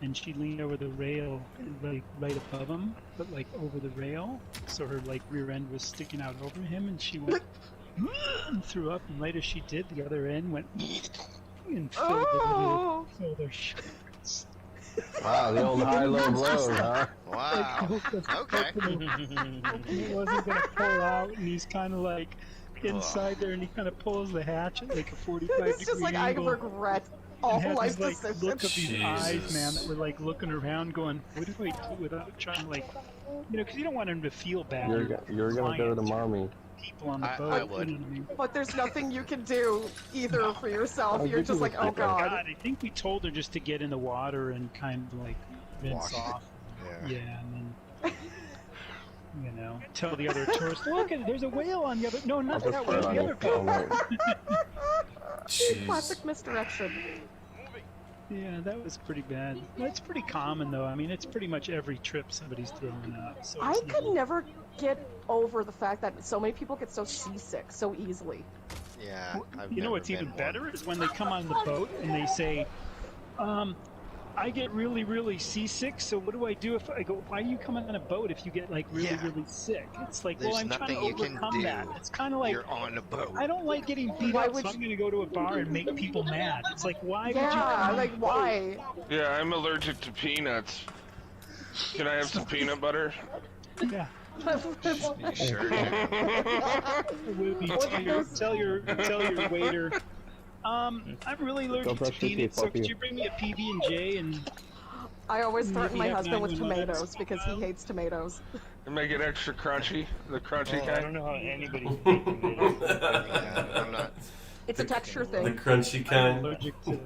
and she leaned over the rail, like right above him, but like over the rail, so her like rear end was sticking out over him, and she went and threw up, and right as she did, the other end went and filled her shorts. Wow, the old high-low blow, huh? Wow. Okay. He wasn't gonna pull out, and he's kind of like inside there, and he kind of pulls the hatch at like a 45 It's just like, I angle. regret all And had life these, like, look of decisions. these eyes, Jesus. man, that were like looking around, going, "What do I do without trying to like, because you don't want him to feel bad." You're gonna go to mommy. People on the I boat. would. You know what I mean? But there's nothing you can do either for yourself. I'll You're give just you like, a oh second. god. God, I think we told her just to get in the water and kind of like rinse Wash it. off. Yeah. Yeah, and then tell the other tourists, look, there's a whale on the other. No, not I'll that just whale, put it on the your other phone. boat. Classic Jeez. misdirection. Yeah, that was pretty bad. It's pretty common though. I mean, it's pretty much every trip somebody's throwing up. So I it's could not- never get over the fact that so many people get so seasick so easily. Yeah. I've You know never what's even been one. better is when they come on the boat and they say, I get really, really seasick, so what do I do if I go, why are you coming on a boat if you get like really, Yeah. really sick? It's like, There's well, I'm trying to nothing you can overcome do. that. It's kind of like, You're on a boat. I don't like getting beat Why up, would so I'm going to go to a bar and make people mad. It's like, why would you? Yeah, like why? Yeah, I'm allergic to peanuts. Can I have some peanut butter? Yeah. Sure. Ruby, tell your waiter. I'm really Go allergic to brush your peanuts, teeth, so fuck could you. you bring me a PB&J and I always threaten my Maybe have husband with 911 tomatoes because he hates tomatoes. And make it extra crunchy, the crunchy I kind. don't know how anybody can eat tomatoes. Yeah, I'm not. It's a texture The thing. crunchy I'm kind. allergic to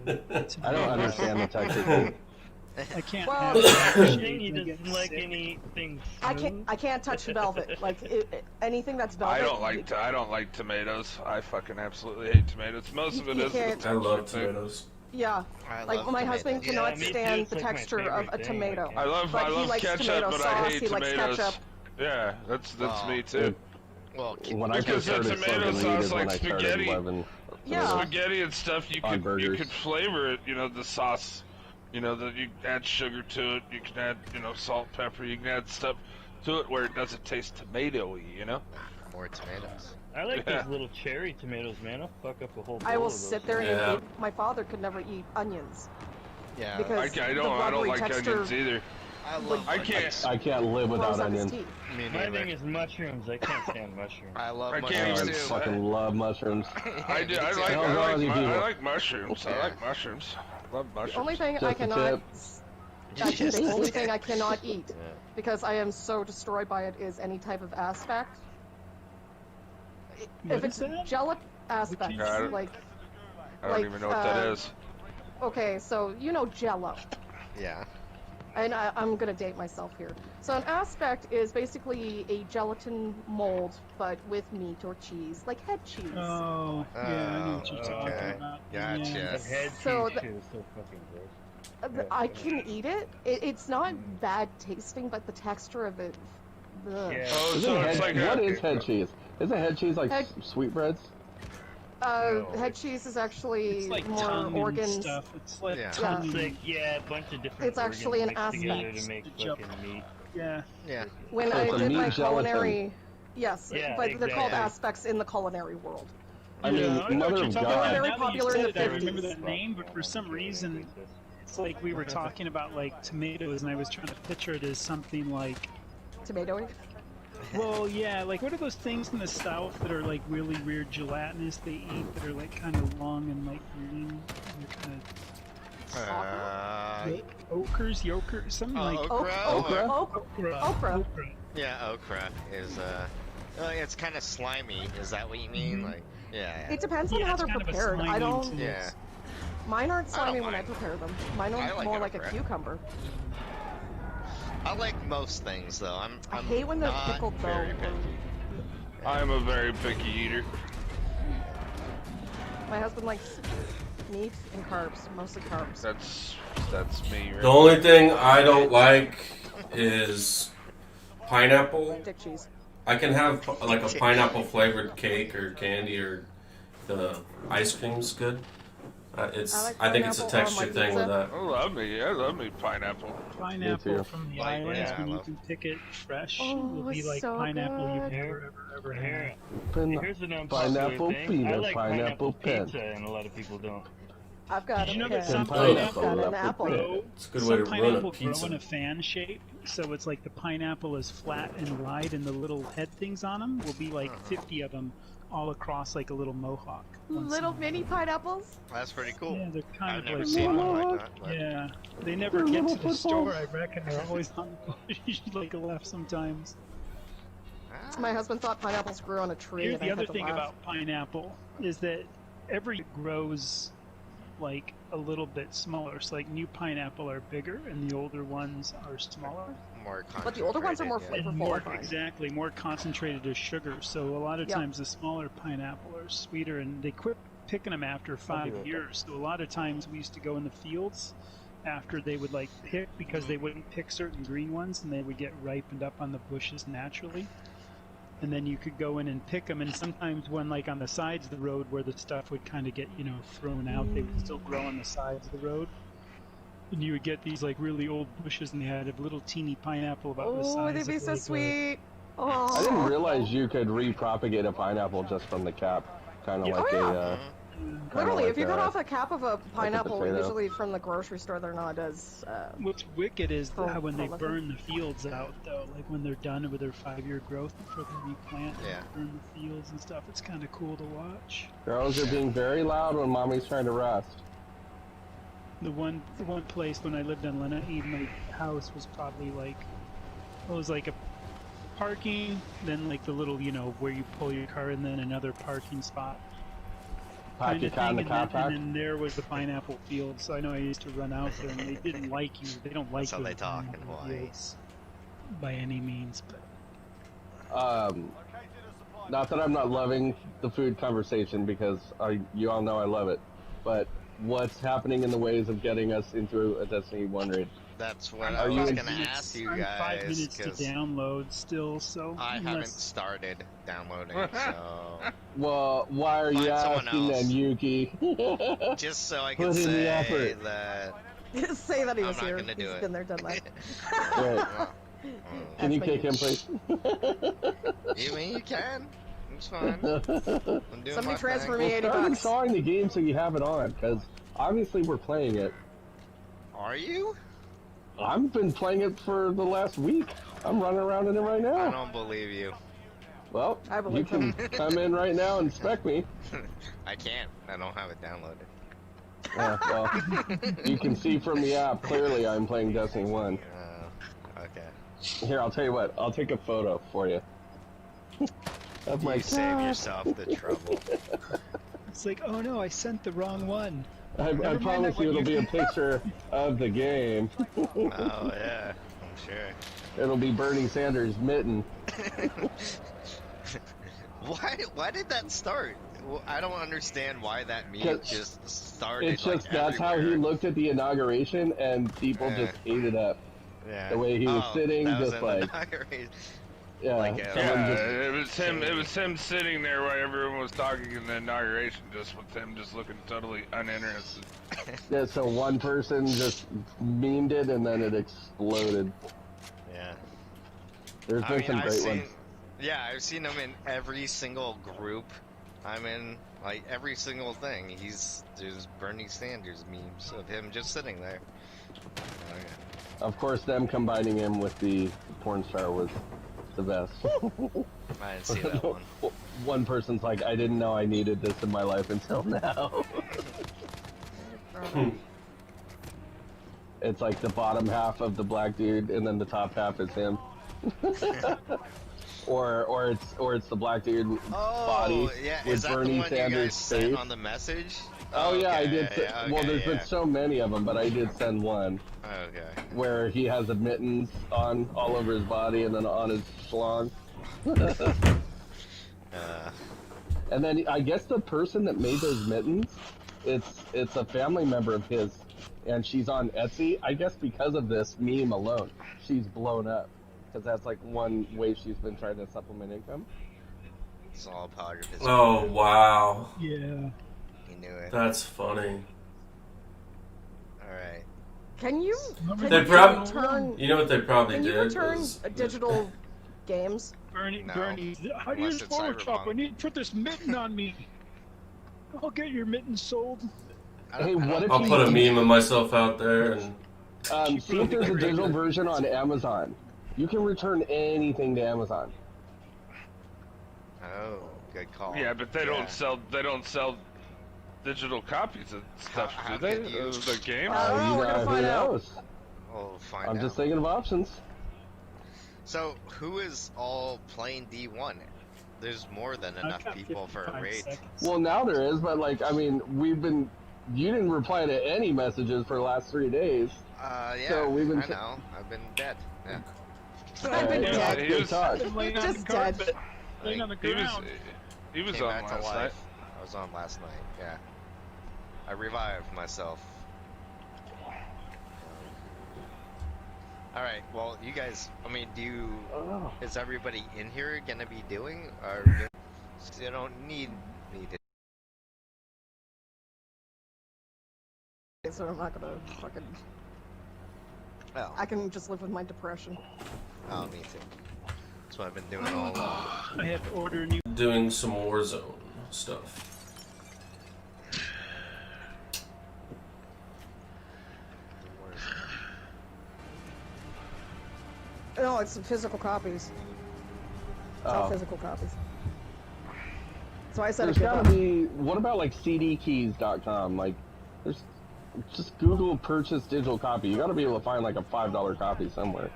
I don't understand the texture thing. I can't Well, have He shades, I get doesn't like sick. anything I can't touch velvet. Like anything that's velvet. I don't like tomatoes. I fucking absolutely hate tomatoes. Most of it You is the can't- I texture love thing. tomatoes. Yeah. I Like love my husband tomatoes. cannot me too, stand it's the like my texture of favorite a thing, tomato. like, I love But he likes ketchup, tomato but sauce, I hate he likes tomatoes. ketchup. Yeah, that's Wow. me too. Well, When I Because first that started tomato smoking weed sauce is when like I started spaghetti. loving Yeah. tomatoes. Spaghetti and stuff, you On could burgers. flavor it. The sauce. That you add sugar to it. You can add salt, pepper. You can add stuff to it where it doesn't taste tomatoey. more tomatoes. I like Yeah. those little cherry tomatoes, man. I'll fuck up a whole bowl I will of those. sit there and Yeah. eat. My father could never eat onions Yeah. because I the don't rubbery like texture onions either. I love. I can't. onions. I can't live grows without out his onions. teeth. Me My neither. thing is mushrooms. I can't stand mushrooms. I love I can't I mushrooms even too. fucking love mushrooms. I do. I Me like. too. Hell no, you I people. like mushrooms. I Yeah. like mushrooms. Love mushrooms. The only thing Just I a cannot. tip. That's Just the a only tip. thing I cannot eat because I am so destroyed by it is any type of aspect. What If is it's that? gelic aspects, Yeah, I don't- like I don't like, even know what that uh, is. okay, so you know Jello, Yeah. and I'm gonna date myself here. So an aspect is basically a gelatin mold, but with meat or cheese, like head cheese. Oh, yeah, I know what you're talking okay. about. Gotcha. Yeah. The head So cheese the- too is so fucking gross. I can eat it. It's not bad tasting, but the texture of it. Ugh. Yeah. Oh, Isn't so head, it's like what a, is head cheese? Isn't head cheese like Head- sweetbreads? No. Head cheese is actually It's like more tongue organs. and stuff. It's like Yeah. tongue. It's and- like, yeah, a bunch of different It's actually organs an mixed together aspect. to make The jump. fucking meat. Yeah. Yeah. When So I it's a did my meat gelatin. culinary, yes, Yeah, but they're called exactly. aspects in the culinary world. I mean, Yeah, I know what mother you're of talking God. about. Very Now that you popular in said the it, I remember 50s. that name, but for some reason, it's like we were talking about like tomatoes, and I was trying to picture it as something like, Tomatoey. well, yeah, like what are those things in the South that are like really weird gelatinous they eat that are like kind of long and like green? And they're kind of ochres, yokers, something like okra. Okra? Okra. Yeah, okra is it's kind of slimy. Is that what you mean? Like, yeah. It depends on Yeah, how it's they're kind of a prepared. I slimy don't. taste. Yeah. Mine aren't I don't slimy when I mind. prepare them. Mine I are like more it like a okra. cucumber. I like most things though. I'm I hate when they're not pickled though. very picky. I'm a very picky eater. My husband likes meat and carbs, mostly carbs. That's me. Right? The only thing I don't like is pineapple. Dick cheese. I can have like a pineapple flavored cake or candy, or the ice cream's good. I think it's a pineapple on texture my thing with pizza. that. I love me pineapple. pineapple too. from the Like, islands yeah, I when you love- can pick it fresh. Oh, will be it's like so pineapple you've good. never ever Here, had. here's an unpopular Pineapple thing. I peanut, like pineapple pen. pizza, and a lot of people don't. I've got Did a you know that pen. some pineapple, I've got an apple apple. pen. grow? It's a good Some way to run a pineapple grow pizza. in a fan shape, so it's like the pineapple is flat and wide, and the little head things on them will be like 50 of them all across like a little mohawk. once Little in a many pineapples. That's pretty cool. while. Yeah, they're kind I've of never like seen one like that. But yeah, they never get to the store. I reckon they're always on the bush, like left sometimes. My husband thought pineapples grew on a tree. Here's and the I other had to thing laugh. about pineapple is that every grows like a little bit smaller. So like new pineapple are bigger and the older ones are smaller. more But the older ones are more concentrated, And flavorful. I more find. exactly more concentrated as sugar. So a lot of Yep. times the smaller pineapple are sweeter, and they quit picking them after 5 right years. So a lot of times we used to go in the fields after they would like pick, because they wouldn't pick certain green ones and they would get ripened up on the bushes naturally. And then you could go in and pick them, and sometimes when like on the sides of the road where the stuff would kind of get, you know, thrown out, they would still grow on the sides of the road. And you would get these like really old bushes, and they had a little teeny pineapple about the size Oh, they'd be of so like sweet. I didn't Oh. realize you could repropagate a pineapple just from the cap. Kind of Yeah. like Oh, a. yeah. Kinda Literally, like if you cut a- off a cap of a pineapple, potato. usually from the grocery store, they're not as. What's wicked is Oh, how when they oh, burn the fields out, though, like when they're done with their 5-year growth before they replant, Yeah. and burn the fields and stuff. It's kind of cool to watch. Girls are being very loud when mommy's trying to rest. The one place when I lived on Lenape, my house was probably like, it was like a parking, then like the little, you know, where you pull your car, and then another parking spot. Pack Kinda your car in the thing, car and park. then there was the pineapple field, so I know I used to run out there, and they didn't like you. They don't like That's how you they at talk in pineapple Hawaii. fields by any means, but Not that I'm not loving the food conversation, because you all know I love it, but what's happening in the ways of getting us into a Destiny 1 raid? That's what Are I you was in- gonna ask you I'm 5 guys minutes to because download still, so I haven't unless- started downloading, so Well, why are you Find someone asking else. then, Yuki? just so I Put can in the say effort. that. Say that he I'm was not here. gonna do He's it. been there, done that. Wait, Well, can you That's kick him, please? you mean you can? It's fine. I'm doing Somebody my transfer thing. me 80 Start bucks. installing the game so you have it on, because obviously we're playing it. Are you? I've been playing it for the last week. I'm running around in it right I now. don't believe you. Well, I you believe can come in right now and spec me. I can't. I don't have it downloaded. Well, you can see from the app clearly I'm playing Destiny 1. Okay. Here, I'll tell you what. I'll take a photo for you. Of my You save cat. yourself the trouble. It's like, oh no, I sent the wrong one. I Never mind promise that you one, it'll be a you- picture of the game. Oh yeah, I'm sure. It'll be Bernie Sanders' mitten. Why did that start? Well, I don't understand why that meme 'Cause just started. It's just like, that's how he everywhere. looked at the inauguration, and people Yeah. just ate it up. Yeah. the way he was sitting, that was just in the like- inauguration. Yeah, Like, someone Yeah, just it was him. It was him sitting there while everyone was talking in the inauguration, just with him just looking totally uninterested. yeah. So one person just memed it, and then it exploded. Yeah. There's been some great ones. Yeah, I've seen him in every single group I'm in, like every single thing. There's Bernie Sanders memes of him just sitting there. Oh, yeah. Of course, them combining him with the porn star was the best. I didn't see that one. One person's like, I didn't know I needed this in my life until now. It's like the bottom half of the black dude, and then the top half is him. or it's the black dude body Yeah, with is that Bernie the one Sanders' you guys sent face. on the message? Oh yeah, I okay, did. yeah, Well, okay, there's been so many of them, but I did send one Okay. where he has the mittens on all over his body and then on his schlong. And then I guess the person that made those mittens, it's a family member of his, and she's on Etsy. I guess because of this meme alone, she's blown up because that's like one way she's been trying to supplement income. It's all part of his. Oh wow. Yeah. He knew it. That's funny. All right. Can you? They probably. Return, You know what they probably can did? you return was- digital games? Bernie, No. Bernie, how do you use Unless it's Photoshop? Cyberpunk. I need to put this mitten on me. I'll get your mitten sold. Hey, what if I'll put a meme of myself out there and. see if there's a digital version on Amazon. You can return anything to Amazon. Oh, good call. Yeah, but they don't sell digital copies of stuff, How do they? could you- The game? I don't know, we're gonna who find out. knows? We'll find I'm out. just thinking of options. So, who is all playing D1? There's more than I've enough got people for a 55 raid. seconds. Well, now there is, but like, I mean, you didn't reply to any messages for the last 3 days. Yeah, So we've been I know. I've been dead. Yeah. I've been Alright, dead. good talk. Been laying on Just the carpet, dead. laying on the He was ground. he was Came on back to last life. night. I was on last night, yeah. I revived myself. Alright, well, you guys, I mean, is everybody in here gonna be doing, or you don't need me to? So I'm not gonna fucking. Oh, I can just live with my depression. oh, me too. That's what I've been doing all along. I had to order a new. Doing some Warzone stuff. No, it's the physical copies. It's all physical copies. So I said There's gotta be. What about like cdkeys.com? Like, there's just Google purchase digital copy. You gotta be able to find like a $5 copy somewhere.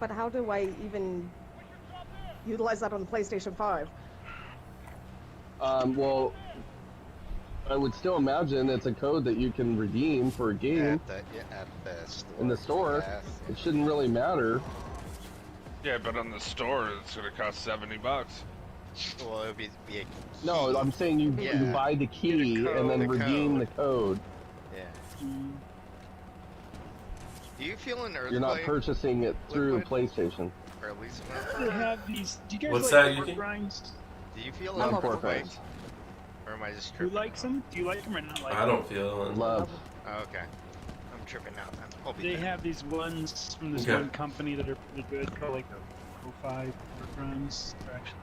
But how do I even utilize that on the PlayStation 5? Well, I would still imagine it's a code that you can redeem for a game At the store. in the store. Yeah. It shouldn't really matter. Yeah, but on the store it's gonna cost $70. Well, it would be a No, I'm saying you buy the key Get a and then code. redeem the code. Yeah. Do you feel an earthquake? You're not purchasing it through Liquid? PlayStation. Or at least They have these. Do you guys What's like that, pork Yuki? rinds? do you feel I an love pork earthquake? rinds. Or am I just Who tripping? likes them? Do you like them or not like I don't feel it. Love. Oh, okay. I'm tripping out then. I'll be They back. have these ones from this Okay. one company that are pretty good, called like the O5 pork rinds. They're actually,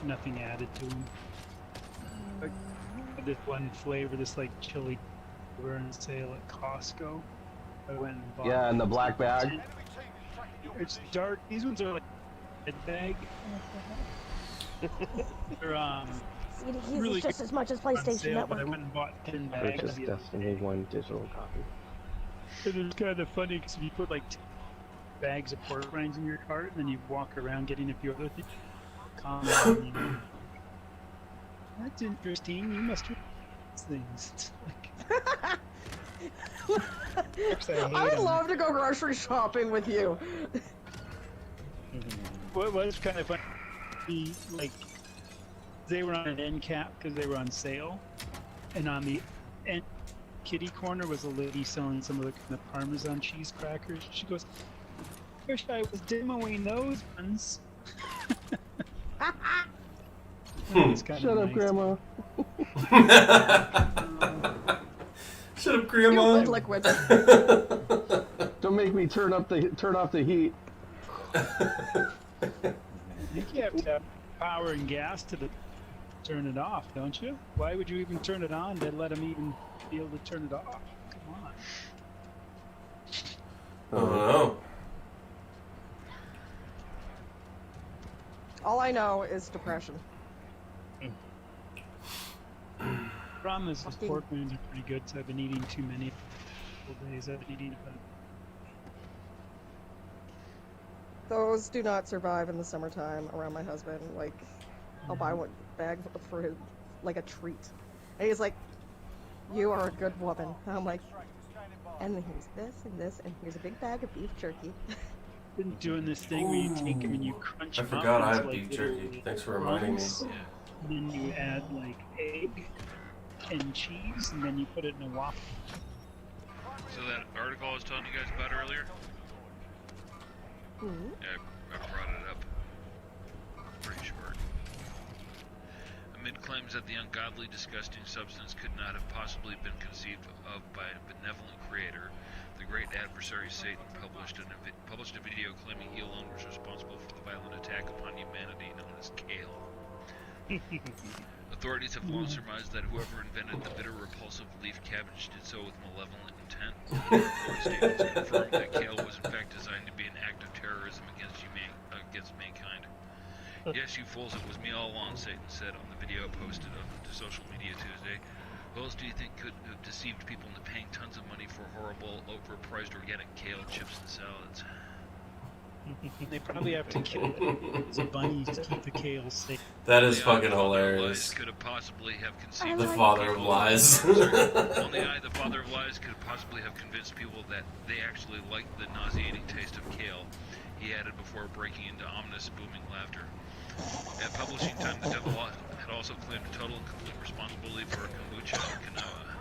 nothing added to them. Like, this one flavor, this like chili, we're on sale at Costco. I went and bought. Yeah, and the black bag. It's dark. These ones are like red bag. They're really just as much as on sale, but I went and bought 10 bags. Purchase Destiny 1 digital copy. And it's kind of funny because if you put like 10 bags of pork rinds in your cart, and then you walk around getting a few other things. Comment on you. That's interesting. You must read these things. It's like, Actually, I hate I would 'em. love to go grocery shopping with you. What was kind of funny, like, they were on an end cap because they were on sale, and on the end kitty corner was a lady selling some of the kind of Parmesan cheese crackers. She goes, wish I was demoing those ones. It's kinda Shut up, nice. Grandma. Shut up, Grandma. You liquid. Don't make me turn off the heat. I think you have to have power and gas to turn it off, don't you? Why would you even turn it on to let them even be able to turn it off? Come on. Oh no. All I know is depression. Problem is, those Fucking- pork rinds are pretty good, so I've been eating too many days. I've been eating about Those do not survive in the summertime around my husband. Like, I'll buy one bag for his, like a treat. And he's like, "You are a good woman." And I'm like, "And then here's this, and here's a big bag of beef jerky." been doing this thing where you take them and you crunch I them forgot up I into, have like, beef little jerky. Thanks for reminding me. crumbs, and then you add like egg and cheese, and then you put it in a waffle. So that article I was telling you guys about earlier, Mhm. yeah, I brought it up. Pretty short. Amid claims that the ungodly, disgusting substance could not have possibly been conceived of by a benevolent creator, the great adversary Satan published a video claiming he alone was responsible for the violent attack upon humanity known as kale. Authorities have long surmised that whoever invented the bitter, repulsive leaf cabbage did so with malevolent intent. Court statements confirmed that kale was in fact designed to be an act of terrorism against mankind. Yes, you fools, it was me all along, Satan said on the video posted to social media Tuesday. Who else do you think could have deceived people into paying tons of money for horrible, overpriced organic kale chips and salads? They probably have to kill the bunnies to keep the kale safe. That is The fucking father of hilarious. lies could have possibly have conceived The like father of lies. Only the father of lies could possibly have convinced people that they actually liked the nauseating taste of kale, he added before breaking into ominous, booming laughter. At publishing time, the devil had also claimed total and complete responsibility for kombucha and quinoa.